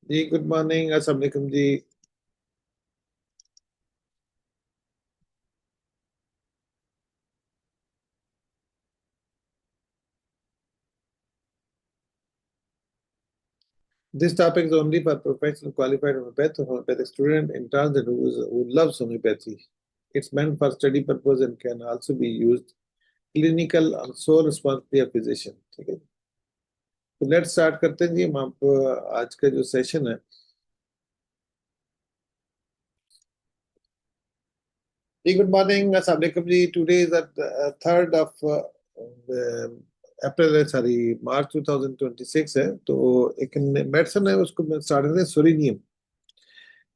जी good morning, अस्सलाम वालेकुम जी। This topic is only for professional qualified homeopath or homeopathic student in terms that who loves homeopathy. It's meant for study purpose and can also be used clinical on sole responsibility of physician। ठीक है, तो let's start करते हैं जी। हम आप आज का जो सेशन है। जी गुड मॉर्निंग, अस्सलाम वालेकुम जी। Today is third of April, sorry March 2026 है। तो एक मेडिसिन है, उसको स्टार्ट करते हैं, सोरिनियम।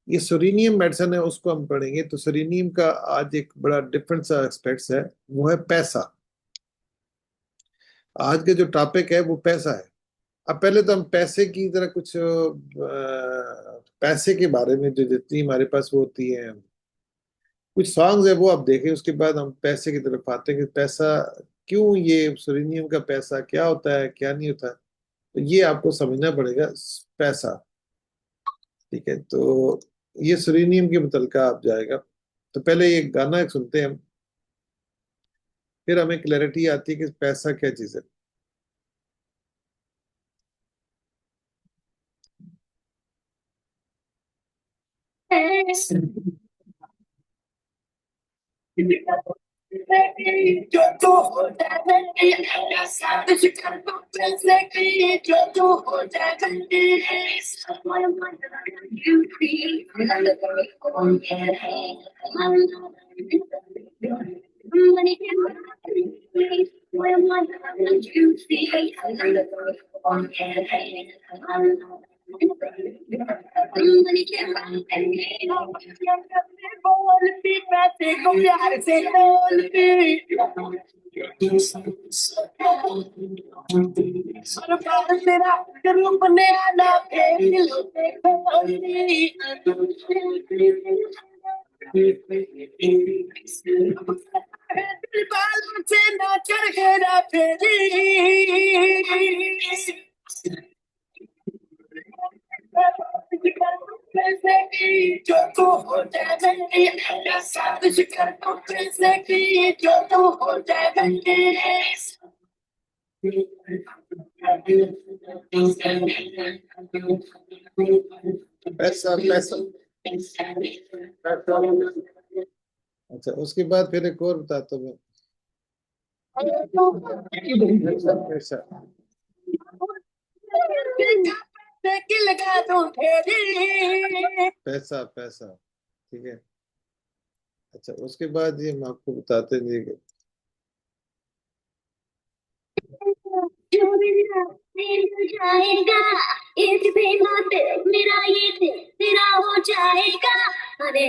ये सोरिनियम मेडिसिन है, उसको हम पढ़ेंगे। तो सोरिनियम का आज एक बड़ा डिफरेंट सा एस्पेक्ट्स है, वो है पैसा। आज के जो टॉपिक है वो पैसा है। अब पहले तो हम पैसे की तरह कुछ पैसे के बारे में जो जितनी हमारे पास वो होती है कुछ सॉन्ग्स है वो आप देखें, उसके बाद हम पैसे की तरफ आते हैं कि पैसा क्यों, ये सोरिनियम का पैसा क्या होता है क्या नहीं होता। तो ये आपको समझना पड़ेगा। पैसा, ठीक है। तो ये सोरिनियम के मुतल का आप जाएगा। तो पहले ये गाना एक सुनते हैं हम, फिर हमें क्लैरिटी आती है कि पैसा क्या चीज है। पैसा पैसा अच्छा, उसके बाद फिर एक और बताता हूँ मैं। पैसा पैसा पैसा, ठीक है। अच्छा, उसके बाद ये हम आपको बताते हैं जी। जाएगा एक बेमत मेरा ये दिल तेरा हो जाएगा। अरे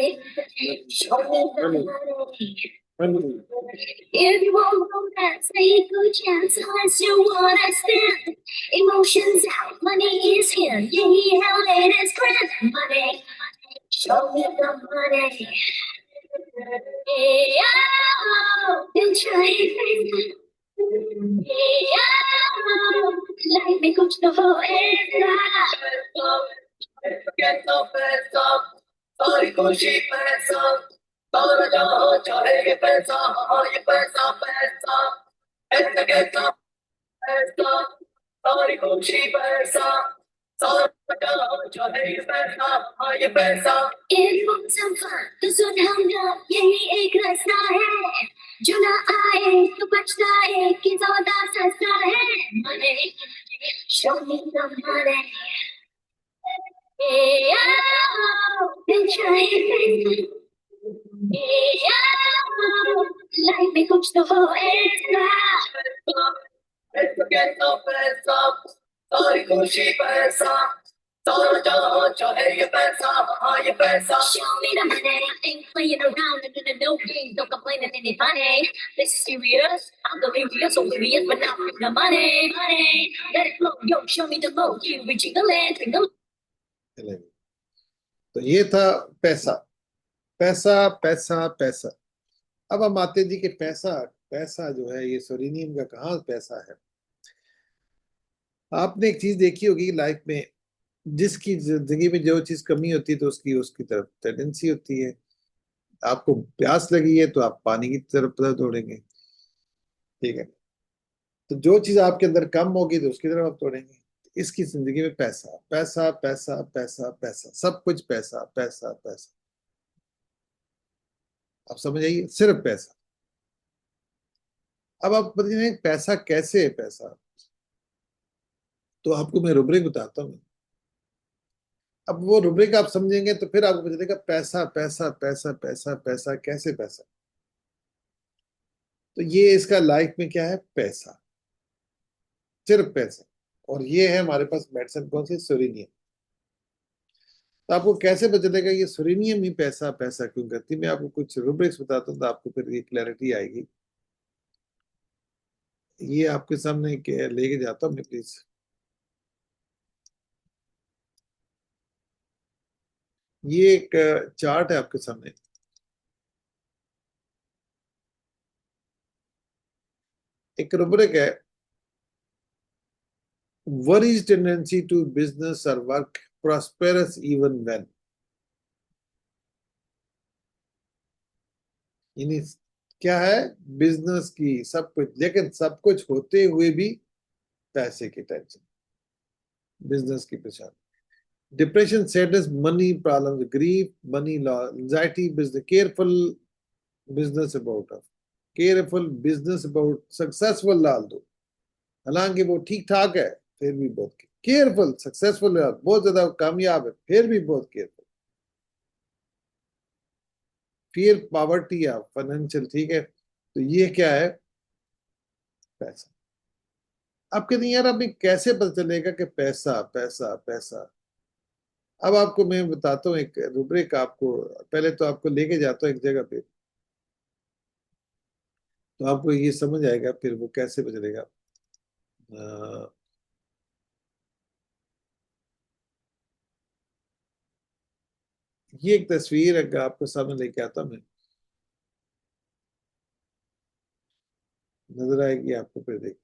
if you won't romance, say good chance unless you wanna stand. Emotions out, money is here. Yay, how it is grand. Money, show me the money. Hey, oh, you try. Like me कुछ तो होएगा। पैसा सारी खुशी पैसा, सारा जहां चाहे पैसा, हाँ ये पैसा पैसा, पैसा पैसा, सारी खुशी पैसा, सारा जहां चाहे पैसा, हाँ ये पैसा। एक मौसम का तो सुन हम लोग, यही एक रास्ता है जो ना आए तो पछताए कि ज्यादा सस्ता है। मने show me the money. Hey, oh, you try. Life में कुछ तो होएगा। पैसा पैसा सारी खुशी पैसा, सारा जहां चाहे ये पैसा, हाँ ये पैसा। Show me the money, I ain't playing around and no games, no complaining any funny. This is serious, I'm the serious, so serious, but now the money, money, let it flow, yo, show me the low, you reaching the land, jingle। तो ये था पैसा पैसा पैसा पैसा। अब हम आते हैं जी कि पैसा पैसा जो है ये सोरिनियम का कहाँ पैसा है। आपने एक चीज देखी होगी लाइफ में जिसकी जिंदगी में जो चीज कमी होती है तो उसकी उसकी तरफ टेंडेंसी होती है। आपको प्यास लगी है तो आप पानी की तरफ दौड़ेंगे। ठीक है। तो जो चीज आपके अंदर कम होगी तो उसकी तरफ आप दौड़ेंगे। इसकी जिंदगी में पैसा पैसा पैसा पैसा पैसा, सब कुछ पैसा पैसा पैसा। आप समझ आइए, सिर्फ पैसा। अब आप बताइए पैसा कैसे है पैसा। तो आपको मैं रुब्रिक बताता हूँ। अब वो रुब्रिक आप समझेंगे तो फिर आपको पता चलेगा पैसा पैसा पैसा पैसा पैसा कैसे पैसा। तो ये इसका लाइफ में क्या है, पैसा, सिर्फ पैसा। और ये है हमारे पास मेडिसिन कौन सी, सुरीनियम। तो आपको कैसे पता चलेगा ये सुरीनियम ही पैसा पैसा क्यों करती है, मैं आपको कुछ रुब्रिक्स बताता हूँ तो आपको फिर ये क्लैरिटी आएगी। ये आपके सामने लेके जाता हूँ मैं, प्लीज। ये एक चार्ट है आपके सामने। एक रुब्रिक है, worries tendency to business or work prosperous even when। यानी क्या है, बिजनेस की सब कुछ, लेकिन सब कुछ होते हुए भी पैसे की टेंशन, बिजनेस की परेशानी, depression, sadness, money problem, grief, money loss, anxiety, business careful, business about of, careful business about, successful डाल दो, हालांकि वो ठीक ठाक है फिर भी बहुत केयरफुल, सक्सेसफुल बहुत ज्यादा कामयाब है फिर भी बहुत केयरफुल। फिर पॉवर्टी या फाइनेंशियल, ठीक है। तो ये क्या है, पैसा। आप कहते हैं यार आपने कैसे पता चलेगा कि पैसा पैसा पैसा। अब आपको मैं बताता हूँ एक रुब्रिक आपको। पहले तो आपको लेके जाता हूँ एक जगह पे, तो आपको ये समझ आएगा फिर वो कैसे पता चलेगा। अ, ये एक तस्वीर अगर आपको सामने लेके आता हूँ मैं, नजर आएगी आपको, फिर देख।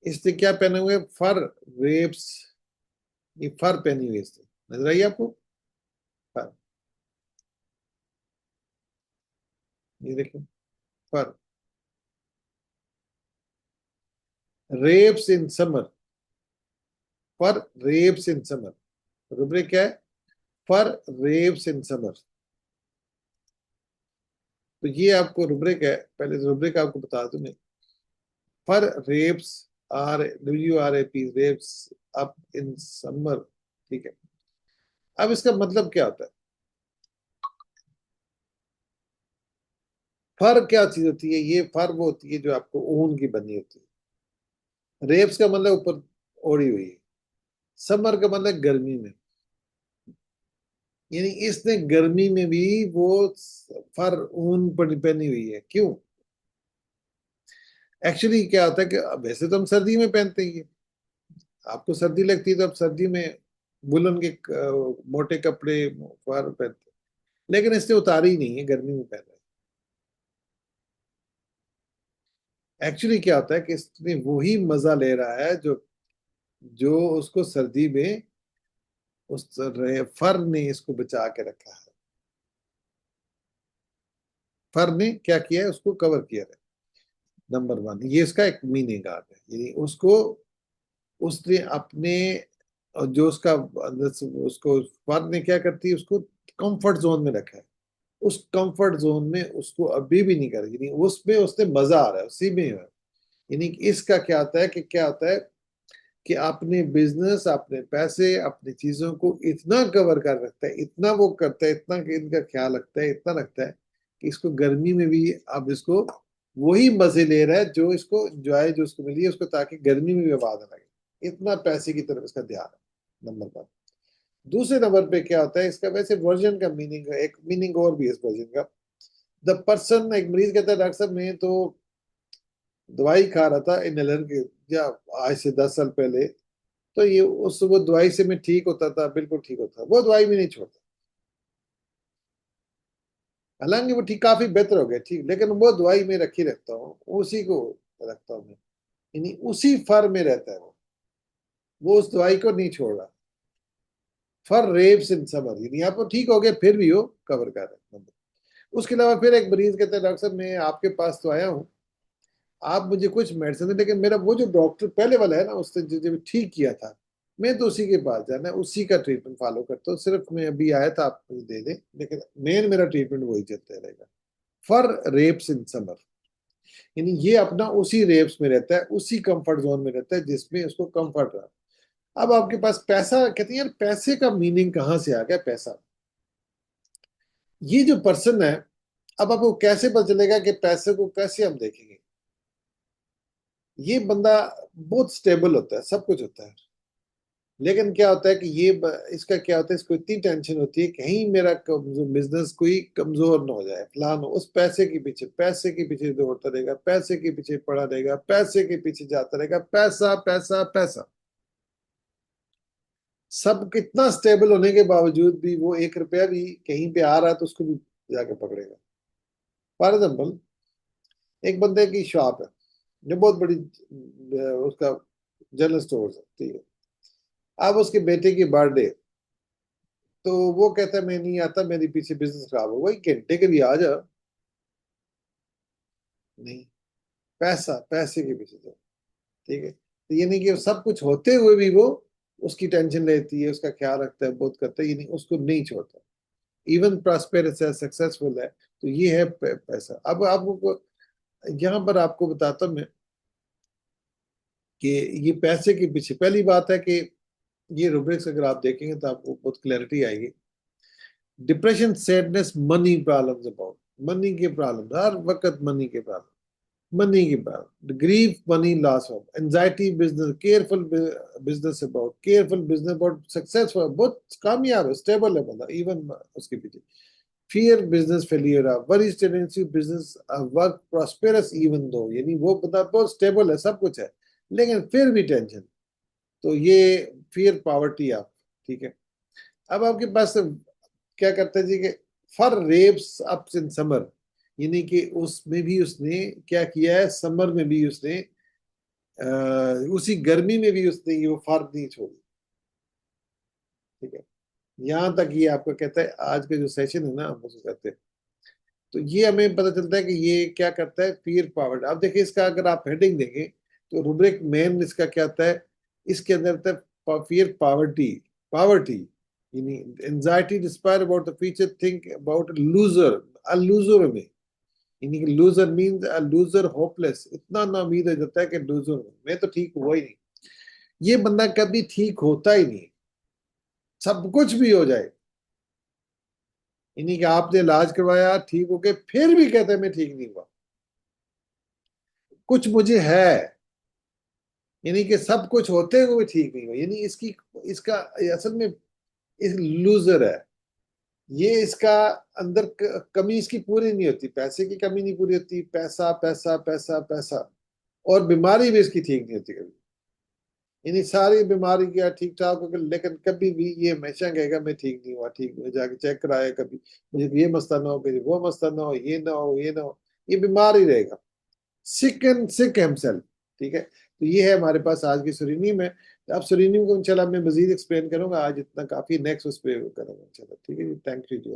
इसने क्या पहने हुए, फर वेब्स, ये फर पहनी हुई इसने, नजर आई आपको, फर। ये देखो, fur, wraps in summer, fur wraps in summer. Rubric क्या है, फर रेव्स इन समर। तो ये आपको रुब्रिक है, पहले तो रुब्रिक आपको बता दूं मैं। Fur wraps, R W R A P, wraps up in summer. ठीक है। अब इसका मतलब क्या होता है, फर क्या चीज होती है, ये फर वो होती है जो आपको ऊन की बनी होती है। रेव्स का मतलब ऊपर ओढ़ी हुई है। समर का मतलब गर्मी में। यानी इसने गर्मी में भी वो फर ऊन पहनी हुई है, क्यों। एक्चुअली क्या होता है कि वैसे तो हम सर्दी में पहनते हैं, आपको सर्दी लगती है तो आप सर्दी में वुलन के मोटे कपड़े फर पहनते हैं, लेकिन इसने उतारी नहीं है, गर्मी में पहन रहे हैं। एक्चुअली क्या होता है कि इसने वही मजा ले रहा है जो जो उसको सर्दी में उस फर ने इसको बचा के रखा है। फर ने क्या किया है, उसको कवर किया है। नंबर वन, ये इसका एक मीनिंग आ है, यानी उसको, उसने अपने जो उसका अंदर से उसको, फर ने क्या करती है, उसको कंफर्ट जोन में रखा है। उस कंफर्ट जोन में उसको अभी भी नहीं कर, यानी उसमें उसने मजा आ रहा है उसी में है। यानी कि इसका क्या आता है कि क्या होता है कि अपने बिजनेस, अपने पैसे, अपनी चीजों को इतना कवर कर रखता है, इतना वो करता है, इतना कि इनका ख्याल रखता है, इतना रखता है कि इसको गर्मी में भी अब इसको वही मजे ले रहा है जो इसको एंजॉय जो उसको मिली है उसको, ताकि गर्मी में भी आवाज ना लगे, इतना पैसे की तरफ इसका ध्यान है। Number one. दूसरे नंबर पे क्या होता है इसका, वैसे वर्जन का मीनिंग, एक मीनिंग और भी है इस वर्जन का। द पर्सन, एक मरीज कहता है डॉक्टर साहब मैं तो दवाई खा रहा था इनहेलर के, या आज से 10 साल पहले, तो ये उस वो दवाई से मैं ठीक होता था, बिल्कुल ठीक होता, वो दवाई भी नहीं छोड़ता। हालांकि वो ठीक काफी बेहतर हो गया ठीक, लेकिन वो दवाई मैं रखी रखता हूँ, उसी को रखता हूँ मैं। यानी उसी फर में रहता है वो उस दवाई को नहीं छोड़ रहा। फॉर रेप्स इन समर, यानी आप ठीक हो गए फिर भी वो कवर कर रहे हैं। उसके अलावा फिर एक मरीज कहता है, डॉक्टर साहब मैं आपके पास तो आया हूँ, आप मुझे कुछ मेडिसिन दें, लेकिन मेरा वो जो डॉक्टर पहले वाला है ना, उसने जो ठीक किया था, मैं तो उसी के पास जाना है, उसी का ट्रीटमेंट फॉलो करता हूँ, सिर्फ मैं अभी आया था आप मुझे दे दें, लेकिन मेन मेरा ट्रीटमेंट वही चलता रहेगा। फॉर रेप्स इन समर, यानी ये अपना उसी रेप्स में रहता है, उसी कंफर्ट जोन में रहता है जिसमें उसको कंफर्ट रहा। अब आपके पास पैसा, कहते हैं यार पैसे का मीनिंग कहाँ से आ गया पैसा, ये जो पर्सन है, अब आपको कैसे पता चलेगा कि पैसे को कैसे हम देखेंगे। ये बंदा बहुत स्टेबल होता है, सब कुछ होता है, लेकिन क्या होता है कि इसका क्या होता है, इसको इतनी टेंशन होती है कहीं मेरा बिजनेस कोई कमजोर ना हो जाए, फलान हो, उस पैसे के पीछे दौड़ता रहेगा, पैसे के पीछे पड़ा रहेगा, पैसे के पीछे जाता रहेगा, पैसा पैसा पैसा। सब कितना स्टेबल होने के बावजूद भी वो 1 रुपया भी कहीं पे आ रहा है तो उसको भी जाके पकड़ेगा। फॉर एग्जाम्पल, एक बंदे की शॉप है जो बहुत बड़ी, उसका जनरल स्टोर है, ठीक है। अब उसके बेटे की बर्थडे, तो वो कहता है मैं नहीं आता, मेरे पीछे बिजनेस खराब हो, वही घंटे के लिए आ जा, नहीं, पैसा, पैसे के पीछे जाओ, ठीक है। तो ये नहीं कि सब कुछ होते हुए भी वो उसकी टेंशन लेती है, उसका ख्याल रखता है, बहुत करता है, ये नहीं, उसको नहीं छोड़ता, इवन प्रॉस्पेरस है, सक्सेसफुल है, तो ये है पैसा। अब आपको यहाँ पर आपको बताता हूँ मैं कि ये पैसे के पीछे, पहली बात है कि ये रूब्रिक्स अगर आप देखेंगे तो आपको बहुत क्लैरिटी आएगी। Depression, sadness, money problems, about money के प्रॉब्लम, हर वक्त मनी के प्रॉब्लम, मनी के problem, grief, money loss of, anxiety, business, careful business about, careful business about, successful, बहुत कामयाब है, स्टेबल है बंदा, इवन उसके पीछे fear, business failure, worries, tendency, business work prosperous even though, यानी वो बंदा बहुत स्टेबल है, सब कुछ है, लेकिन फिर भी टेंशन, तो ये फियर, पॉवर्टी आप, ठीक है। अब आपके पास क्या करते हैं जी कि for reps ups in summer, यानी कि उसमें भी उसने क्या किया है, समर में भी उसने उसी गर्मी में भी उसने ये वो फॉर नहीं छोड़ी, ठीक है। यहाँ तक ये आपको कहता है, आज का जो सेशन है ना हम उसको कहते हैं, तो ये हमें पता चलता है कि ये क्या करता है, फियर पावर्टी। अब देखिए इसका अगर आप हेडिंग देंगे तो रूब्रिक मेन इसका क्या आता है, इसके अंदर आता है फियर पावर्टी, पावर्टी यानी anxiety, despair about the future, think about loser, a loser में, यानी कि loser means a loser, hopeless, इतना ना उम्मीद हो जाता है कि लूजर में मैं तो ठीक हुआ ही नहीं। ये बंदा कभी ठीक होता ही नहीं, सब कुछ भी हो जाए, यानी कि आपने इलाज करवाया, ठीक हो गए, फिर भी कहते हैं मैं ठीक नहीं हुआ, कुछ मुझे है, यानी कि सब कुछ होते हुए भी ठीक नहीं हुआ, यानी इसकी, इसका असल में इस लूजर है ये, इसका अंदर कमी इसकी पूरी नहीं होती, पैसे की कमी नहीं पूरी होती, पैसा पैसा पैसा पैसा, और बीमारी भी इसकी ठीक नहीं होती कभी, यानी सारी बीमारी क्या ठीक ठाक होकर, लेकिन कभी भी ये हमेशा कहेगा मैं ठीक नहीं हुआ, ठीक नहीं हुआ, जाके चेक कराया, कभी मुझे ये मसला ना हो, कभी वो मसला ना हो, ये ना हो, ये ना हो, ये बीमार ही रहेगा, सिक एंड सिक हिमसेल्फ, ठीक है। तो ये है हमारे पास आज की सुरीनीम है। अब सुरीनीम को इंशाल्लाह मैं मजीद एक्सप्लेन करूंगा, आज इतना काफी, नेक्स्ट उस पर करूंगा इंशाल्लाह, ठीक है जी, थैंक यू जी।